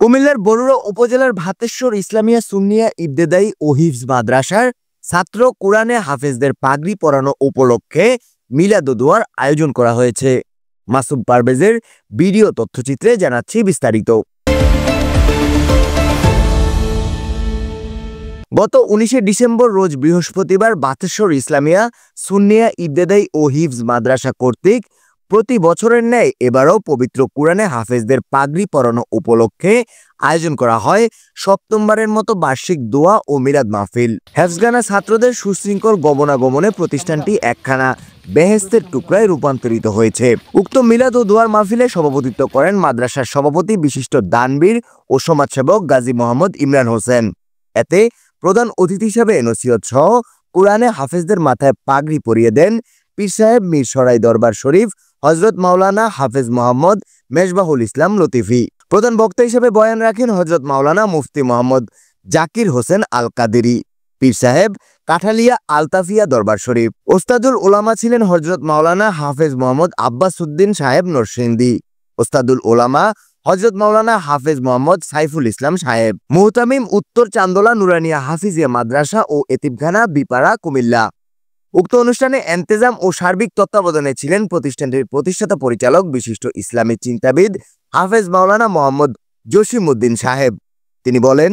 কুমিল্লার বরুড়া উপজেলার ভাতেশ্বর ইসলামিয়া সুন্নিয়া ইবতেদায়ী ও হিফজ মাদ্রাসার ছাত্র কোরআনে হাফেজদের পাগড়ি পরানো উপলক্ষে মিলাদ ও দোয়ার আয়োজন করা হয়েছে। মাসুম পারভেজের ভিডিও তথ্যচিত্রে জানাচ্ছি বিস্তারিত। গত 19 ডিসেম্বর রোজ বৃহস্পতিবার ভাতেশ্বর ইসলামিয়া সুন্নিয়া ইবতেদায়ী ও হিফজ মাদ্রাসা কর্তৃক প্রতি বছরের ন্যায় এবারও পবিত্র কোরআনে হাফেজদের পাগড়ি পরানো উপলক্ষে আয়োজন করা হয় সপ্তমবারের মতো বার্ষিক দোয়া ও মিলাদ মাহফিল। হেফজগানা ছাত্রদের সুশৃঙ্খল গমনাগমনে প্রতিষ্ঠানটি একখানা বেহেশতের টুকরায় রূপান্তরিত হয়েছে। উক্ত মিলাদ ও দোয়ার মাহফিলে সভাপতিত্ব করেন মাদ্রাসার সভাপতি বিশিষ্ট দানবীর ও সমাজসেবক গাজী মোহাম্মদ ইমরান হোসেন। এতে প্রধান অতিথি হিসেবে নসিহত সহ কোরআনে হাফেজদের মাথায় পাগড়ি পরিয়ে দেন পীর সাহেব মীর সরাই দরবার শরীফ হযরত মাওলানা হাফেজ মোহাম্মদ মেজবাহুল ইসলাম লতিফি। প্রধান বক্তা হিসেবে বয়ান রাখেন হযরত মাওলানা মুফতি মোহাম্মদ জাকির হোসেন আল কাদেরী। পীর সাহেব কাঠালিয়া আলতাফিয়া দরবার শরীফ। ওস্তাদুল উলামা ছিলেন হযরত মাওলানা হাফেজ মোহাম্মদ আব্বাস উদ্দিন সাহেব নরসিংদী। ওস্তাদুল উলামা হযরত মাওলানা হাফেজ মোহাম্মদ সাইফুল ইসলাম সাহেব। মুহতামিম উত্তর চান্দোলা নুরানিয়া হাফিজিয়া মাদ্রাসা ও এতিমখানা বিপাড়া কুমিল্লা। উক্ত অনুষ্ঠানে এন্তেজাম ও সার্বিক তত্ত্বাবধানে ছিলেন প্রতিষ্ঠানটির প্রতিষ্ঠাতা পরিচালক বিশিষ্ট ইসলামী চিন্তাবিদ হাফেজ মাওলানা মোহাম্মদ জসিমউদ্দিন সাহেব। তিনি বলেন,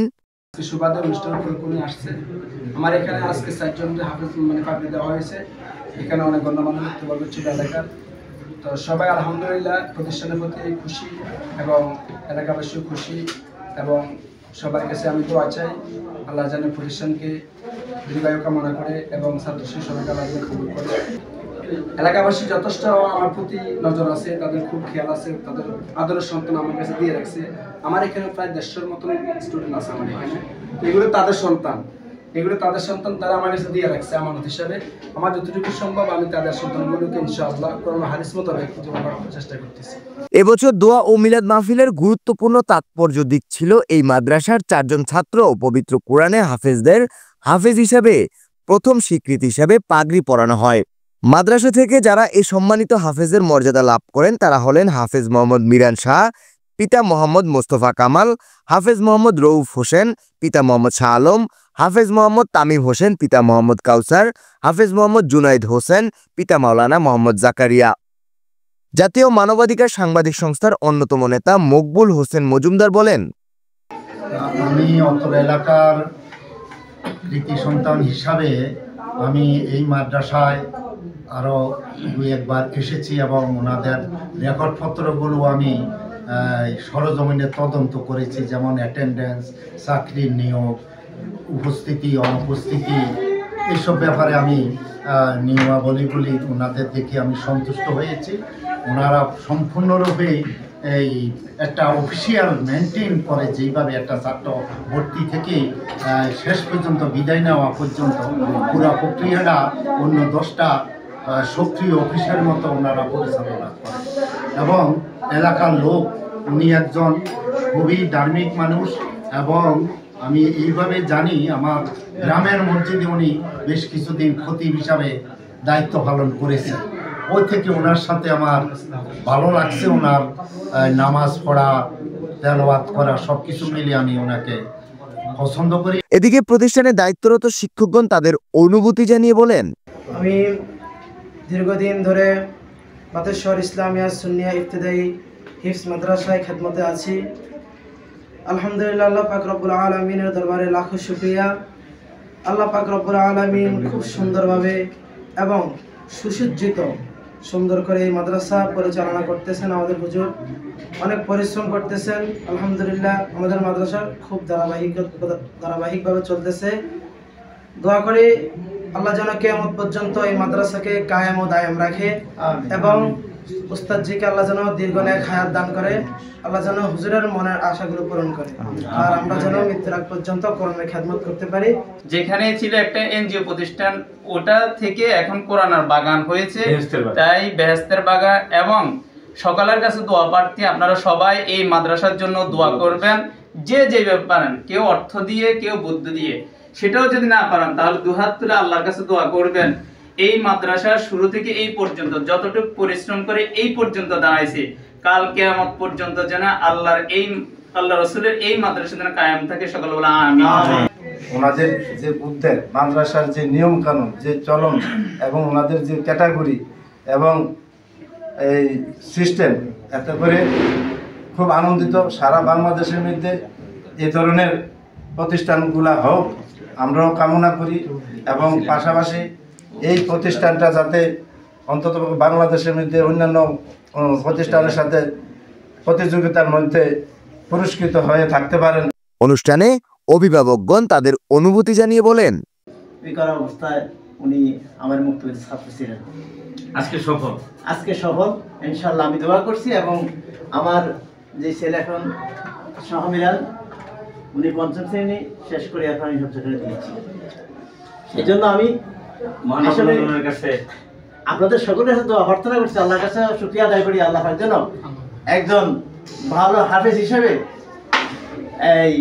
আমার এখানে আজকে 4 জনকে হাফেজ পাগড়ি দেওয়া হয়েছে। এখানে অনেক গণ্যমান্য ব্যক্তিবর্গ ছিল এলাকার। তো সবাই আলহামদুলিল্লাহ প্রতিষ্ঠানের প্রতি খুশি এবং এলাকাবাসীও খুশি এবং সবার কাছে আমি দোয়া চাই আল্লাহ যেন প্রতিষ্ঠানকে দীর্ঘায়ু কামনা করে এবং ছাত্রছাত্রী সবাইকে আল্লাহ কবুল করে। এলাকাবাসী যথেষ্ট আমার প্রতি নজর আছে, তাদের খুব খেয়াল আছে, তাদের আদরের সন্তান আমার কাছে দিয়ে রাখছে। আমার এখানে প্রায় 150-এর মতন স্টুডেন্ট আছে আমার এখানে। এগুলো তাদের সন্তান, তারা আমার কাছে দিয়ে রাখছে আমানত হিসাবে। আমার যতটুকু সম্ভব আমি তাদের সন্তানগুলোকে ইনশাআল্লাহ কোরআন হাদিস মোতাবেক জীবন গড়ার চেষ্টা করতেছি। এবছর দোয়া ও মিলাদ মাহফিলের গুরুত্বপূর্ণ তাৎপর্য দিক ছিল এই মাদ্রাসার 4 জন ছাত্র ও পবিত্র কোরআনে হাফেজদের হাফেজ হিসাবে প্রথম স্বীকৃতি হিসাবে পাগড়ি পরানো হয়। মাদ্রাসা থেকে যারা এই সম্মানিত হাফেজের মর্যাদা লাভ করেন তারা হলেন হাফেজ মোহাম্মদ মিরান শাহ, পিতা মোহাম্মদ মোস্তফা কামাল, হাফেজ মোহাম্মদ রউফ হোসেন, পিতা মোহাম্মদ শাহ আলম, হাফেজ মোহাম্মদ তামিম হোসেন, পিতা মোহাম্মদ কাউসার, হাফেজ মোহাম্মদ জুনাইদ হোসেন, পিতা মাওলানা মোহাম্মদ জাকারিয়া। জাতীয় মানবাধিকার সাংবাদিক সংস্থার অন্যতম নেতা মকবুল হোসেন মজুমদার বলেন, আমি অত্র এলাকার কৃতি সন্তান হিসাবে আমি এই মাদ্রাসায় আরও 2-1 বার এসেছি এবং ওনাদের রেকর্ডপত্রগুলো আমি সরজমিনে তদন্ত করেছি, যেমন অ্যাটেন্ডেন্স, চাকরির নিয়োগ, উপস্থিতি অনুপস্থিতি, এইসব ব্যাপারে আমি নিয়মাবলীগুলি ওনাদের দেখে আমি সন্তুষ্ট হয়েছি। ওনারা সম্পূর্ণরূপে এই একটা অফিসিয়াল মেনটেন করে, যেইভাবে একটা ছাত্র ভর্তি থেকে শেষ পর্যন্ত বিদায় নেওয়া পর্যন্ত পুরো প্রক্রিয়াটা অন্য 10টা সক্রিয় অফিসের মতো ওনারা পরিচালনা করেন। এবং এলাকার লোক, উনি একজন খুবই ধার্মিক মানুষ এবং আমি এইভাবে জানি আমার গ্রামের মসজিদে উনি বেশ কিছুদিন খতিব হিসাবে দায়িত্ব পালন করেছেন। ওই থেকে ওনার সাথে আমার ভালো লাগছে। ওনার নামাজ পড়া, তেলাওয়াত করা সবকিছু মিলিয়ে আমি ওনাকে পছন্দ করি। এদিকে প্রতিষ্ঠানে দায়িত্বরত শিক্ষকগণ তাদের অনুভূতি জানিয়ে বলেন, আমি দীর্ঘদিন ধরে ভাতেশ্বর ইসলামিয়া সুন্নিয়া ইবতেদায়ী হিফজ মাদ্রাসায় খেদমতে আছি। আলহামদুলিল্লাহ, আল্লাহ পাক রব্বুল আলামিনের দরবারে লাখো শুকরিয়া। আল্লাহ পাক রব্বুল আলামিন খুব সুন্দরভাবে এবং সুসজ্জিত সুন্দর করে এই মাদ্রাসা পরিচালনা করতেছেন। আমাদের হুজুর অনেক পরিশ্রম করতেছেন। আলহামদুলিল্লাহ, আমাদের মাদ্রাসা খুব ধারাবাহিকভাবে চলতেছে। দোয়া করি আল্লাহ যেন কিয়ামত পর্যন্ত এই মাদ্রাসাকে কায়েম ও দায়েম রাখে এবং উস্তাদজিকে আল্লাহ যেন দীর্ঘনেক হায়াত দান করে। আল্লাহ যেন হুজুরের মনের আশাগুলো পূরণ করে আর আমরা যেন মৃত্যুর আগ পর্যন্ত কোরআনের খেদমত করতে পারি। যেখানে ছিল একটা এনজিও প্রতিষ্ঠান, ওটা থেকে এখন কোরআনের বাগান হয়েছে, তাই বেহেশতের বাগান। এবং সকালের কাছে দোয়া প্রার্থী, আপনারা সবাই এই মাদ্রাসার জন্য দোয়া করবেন। যে যেভাবে পারেন, কেউ অর্থ দিয়ে, কেউ বুদ্ধি দিয়ে, সেটাও যদি না পারেন তাহলে দুহাত তুলে আল্লাহর কাছে দোয়া করবেন। এই মাদ্রাসা শুরু থেকে এই পর্যন্ত যতটুকু পরিশ্রম করে এই পর্যন্ত দাঁড়াইছে, কাল কিয়ামত পর্যন্ত যেন আল্লাহর এই আল্লাহ রাসূলের এই মাদ্রাসা যেন কায়েম থাকে, সকলে বলে আমিন। ওনাদের যে উদ্যোগ, মাদ্রাসার যে নিয়ম কানুন, যে চলন এবং ওনাদের যে ক্যাটাগরি এবং এই সিস্টেম, এতে করে খুব আনন্দিত। সারা বাংলাদেশের মধ্যে এই ধরনের প্রতিষ্ঠানগুলা হোক আমরাও কামনা করি, এবং পাশাপাশি এই প্রতিষ্ঠানটা যাতে অন্তত বাংলাদেশের মধ্যে অন্যান্য প্রতিষ্ঠানের সাথে প্রতিযোগিতার মধ্যে পুরস্কৃত হয়ে থাকতে পারেন। অনুষ্ঠানে অভিভাবকগণ তাদের অনুভূতি জানিয়ে বলেন, বেকার অবস্থায় উনি আমার মুক্তিযুদ্ধের ছাত্র ছিলেন। আজকে সফল ইনশাআল্লাহ আমি দোয়া করছি, এবং আমার যে ছেলে এখন সহমিলান, উনি ৫ম শ্রেণী শেষ করে এখন আমি সবচেয়ে দিয়েছি। সেই জন্য আমি আসলে আপনাদের সকলের কাছে দোয়া প্রার্থনা করছি, আল্লাহর কাছে শুকরিয়া আদায় করি আল্লাহ পাক যেন একজন ভালো হাফেজ হিসেবে এই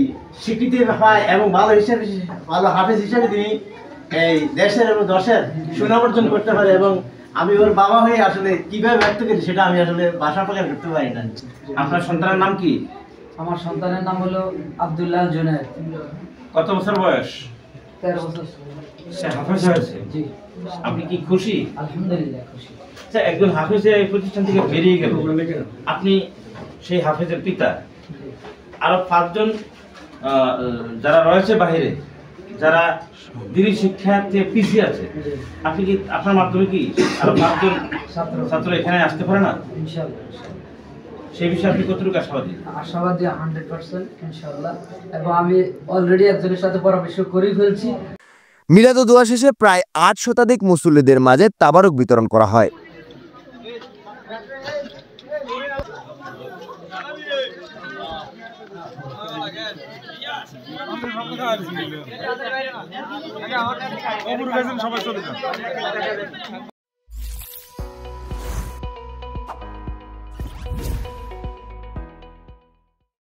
স্বীকৃতি পায়, এবং ভালো হাফেজ হিসেবে তিনি এই দেশের এবং দশের সুনাম অর্জন করতে পারে। এবং আমি ওর বাবা হয়ে আসলে কিভাবে ব্যক্ত করি সেটা আমি আসলে ভাষা প্রকাশ করতে পারি না। আপনার সন্তানের নাম কি? আমার সন্তানের নাম হলো আব্দুল্লাহ জুনায়েদ। কত বছর বয়স? 13 বছর। সে হাফেজ হয়েছে? জি। আপনি কি খুশি? আলহামদুলিল্লাহ খুশি। আচ্ছা, একজন হাফেজ এই প্রতিষ্ঠান থেকে বেরিয়ে গেল, আপনি সেই হাফেজের পিতা। আরো 5 জন যারা রয়েছে বাহিরে, যারা দিনী শিক্ষার্থী পিছিয়ে আছে, আপনি কি আপনার মাধ্যমে কি আরো 5 জন ছাত্র এখানে আসতে পারে না? ইনশাআল্লাহ। সেই বিষয়ে আপনি কতটুকু আশাবাদী? আশাবাদী 100% ইনশাআল্লাহ, এবং আমি অলরেডি একজনের সাথে পরামর্শ করে ফেলছি। মিলাদ ও দোয়া শেষে প্রায় 8 শতাধিক মুসল্লিদের মাঝে তাবারক বিতরণ করা হয়।